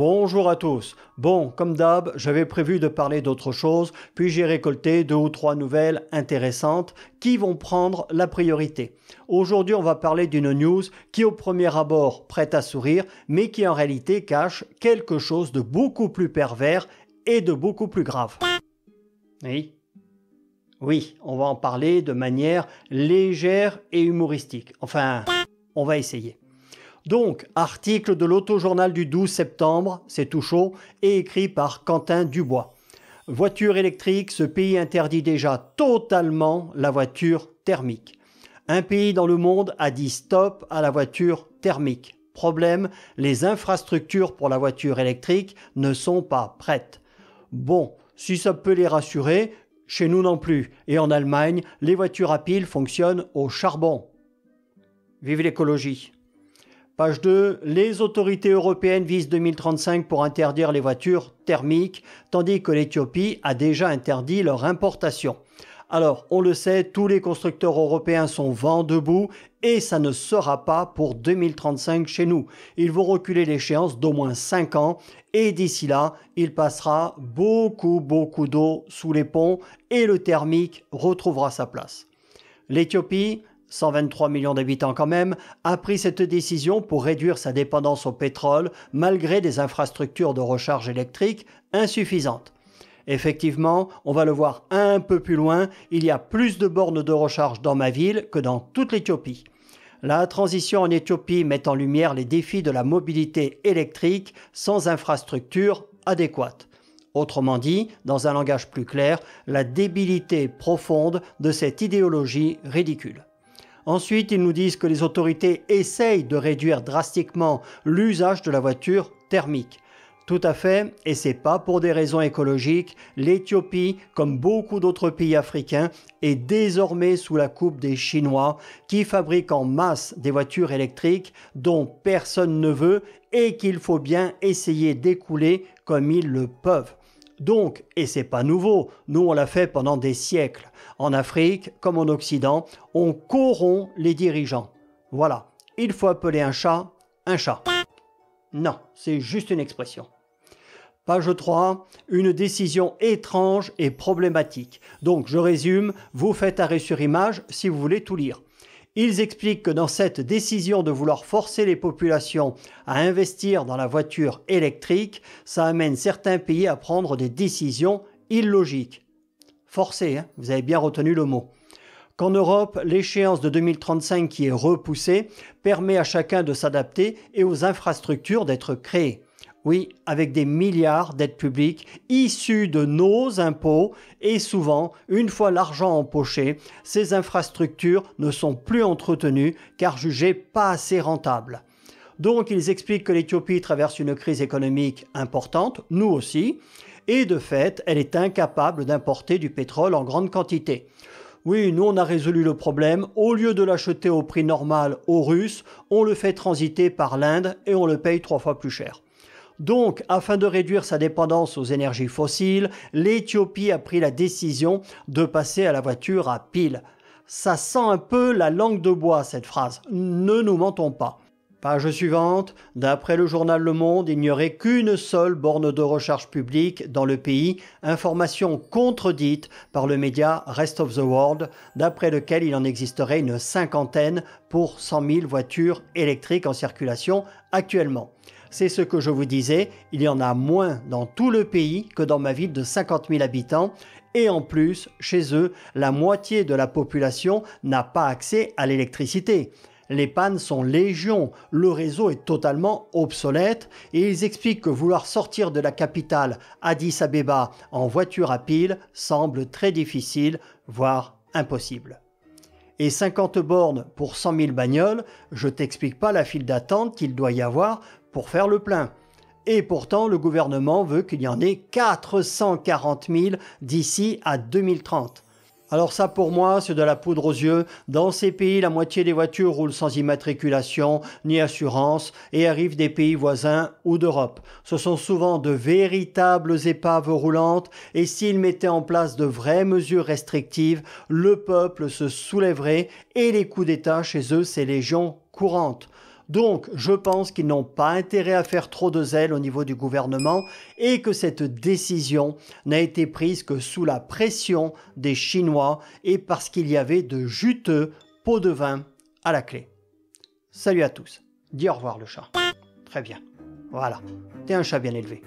Bonjour à tous. Bon, comme d'hab, j'avais prévu de parler d'autre chose, puis j'ai récolté 2 ou 3 nouvelles intéressantes qui vont prendre la priorité. Aujourd'hui, on va parler d'une news qui au premier abord prête à sourire, mais qui en réalité cache quelque chose de beaucoup plus pervers et de beaucoup plus grave. Oui. Oui, on va en parler de manière légère et humoristique. Enfin, on va essayer. Donc, article de l'Autojournal du 12 septembre, c'est tout chaud, et écrit par Quentin Dubois. Voiture électrique, ce pays interdit déjà totalement la voiture thermique. Un pays dans le monde a dit stop à la voiture thermique. Problème, les infrastructures pour la voiture électrique ne sont pas prêtes. Bon, si ça peut les rassurer, chez nous non plus. Et en Allemagne, les voitures à piles fonctionnent au charbon. Vive l'écologie! Page 2, les autorités européennes visent 2035 pour interdire les voitures thermiques, tandis que l'Éthiopie a déjà interdit leur importation. Alors, on le sait, tous les constructeurs européens sont vent debout et ça ne sera pas pour 2035 chez nous. Ils vont reculer l'échéance d'au moins 5 ans et d'ici là, il passera beaucoup d'eau sous les ponts et le thermique retrouvera sa place. L'Éthiopie, 123 millions d'habitants quand même, a pris cette décision pour réduire sa dépendance au pétrole malgré des infrastructures de recharge électrique insuffisantes. Effectivement, on va le voir un peu plus loin, il y a plus de bornes de recharge dans ma ville que dans toute l'Éthiopie. La transition en Éthiopie met en lumière les défis de la mobilité électrique sans infrastructure adéquate. Autrement dit, dans un langage plus clair, la débilité profonde de cette idéologie ridicule. Ensuite, ils nous disent que les autorités essayent de réduire drastiquement l'usage de la voiture thermique. Tout à fait, et c'est pas pour des raisons écologiques, l'Éthiopie, comme beaucoup d'autres pays africains, est désormais sous la coupe des Chinois qui fabriquent en masse des voitures électriques dont personne ne veut et qu'il faut bien essayer d'écouler comme ils le peuvent. Donc, et c'est pas nouveau, nous on l'a fait pendant des siècles. En Afrique, comme en Occident, on corrompt les dirigeants. Voilà, il faut appeler un chat un chat. Non, c'est juste une expression. Page 3, une décision étrange et problématique. Donc, je résume, vous faites arrêt sur image si vous voulez tout lire. Ils expliquent que dans cette décision de vouloir forcer les populations à investir dans la voiture électrique, ça amène certains pays à prendre des décisions illogiques. Forcer, hein, vous avez bien retenu le mot. Qu'en Europe, l'échéance de 2035 qui est repoussée permet à chacun de s'adapter et aux infrastructures d'être créées. Oui, avec des milliards d'aides publiques issues de nos impôts et souvent, une fois l'argent empoché, ces infrastructures ne sont plus entretenues car jugées pas assez rentables. Donc, ils expliquent que l'Éthiopie traverse une crise économique importante, nous aussi, et de fait, elle est incapable d'importer du pétrole en grande quantité. Oui, nous on a résolu le problème, au lieu de l'acheter au prix normal aux Russes, on le fait transiter par l'Inde et on le paye 3 fois plus cher. Donc, afin de réduire sa dépendance aux énergies fossiles, l'Éthiopie a pris la décision de passer à la voiture à piles. Ça sent un peu la langue de bois cette phrase, ne nous mentons pas. Page suivante, d'après le journal Le Monde, il n'y aurait qu'une seule borne de recharge publique dans le pays, information contredite par le média Rest of the World, d'après lequel il en existerait une 50aine pour 100 000 voitures électriques en circulation actuellement. C'est ce que je vous disais, il y en a moins dans tout le pays que dans ma ville de 50 000 habitants et en plus, chez eux, la moitié de la population n'a pas accès à l'électricité. Les pannes sont légion, le réseau est totalement obsolète et ils expliquent que vouloir sortir de la capitale Addis Abeba en voiture à piles semble très difficile, voire impossible. Et 50 bornes pour 100 000 bagnoles, je t'explique pas la file d'attente qu'il doit y avoir pour faire le plein. Et pourtant, le gouvernement veut qu'il y en ait 440 000 d'ici à 2030. Alors ça, pour moi, c'est de la poudre aux yeux. Dans ces pays, la moitié des voitures roulent sans immatriculation ni assurance et arrivent des pays voisins ou d'Europe. Ce sont souvent de véritables épaves roulantes et s'ils mettaient en place de vraies mesures restrictives, le peuple se soulèverait et les coups d'État chez eux, c'est légion courante. Donc, je pense qu'ils n'ont pas intérêt à faire trop de zèle au niveau du gouvernement et que cette décision n'a été prise que sous la pression des Chinois et parce qu'il y avait de juteux pots de vin à la clé. Salut à tous. Dis au revoir le chat. Très bien. Voilà. T'es un chat bien élevé.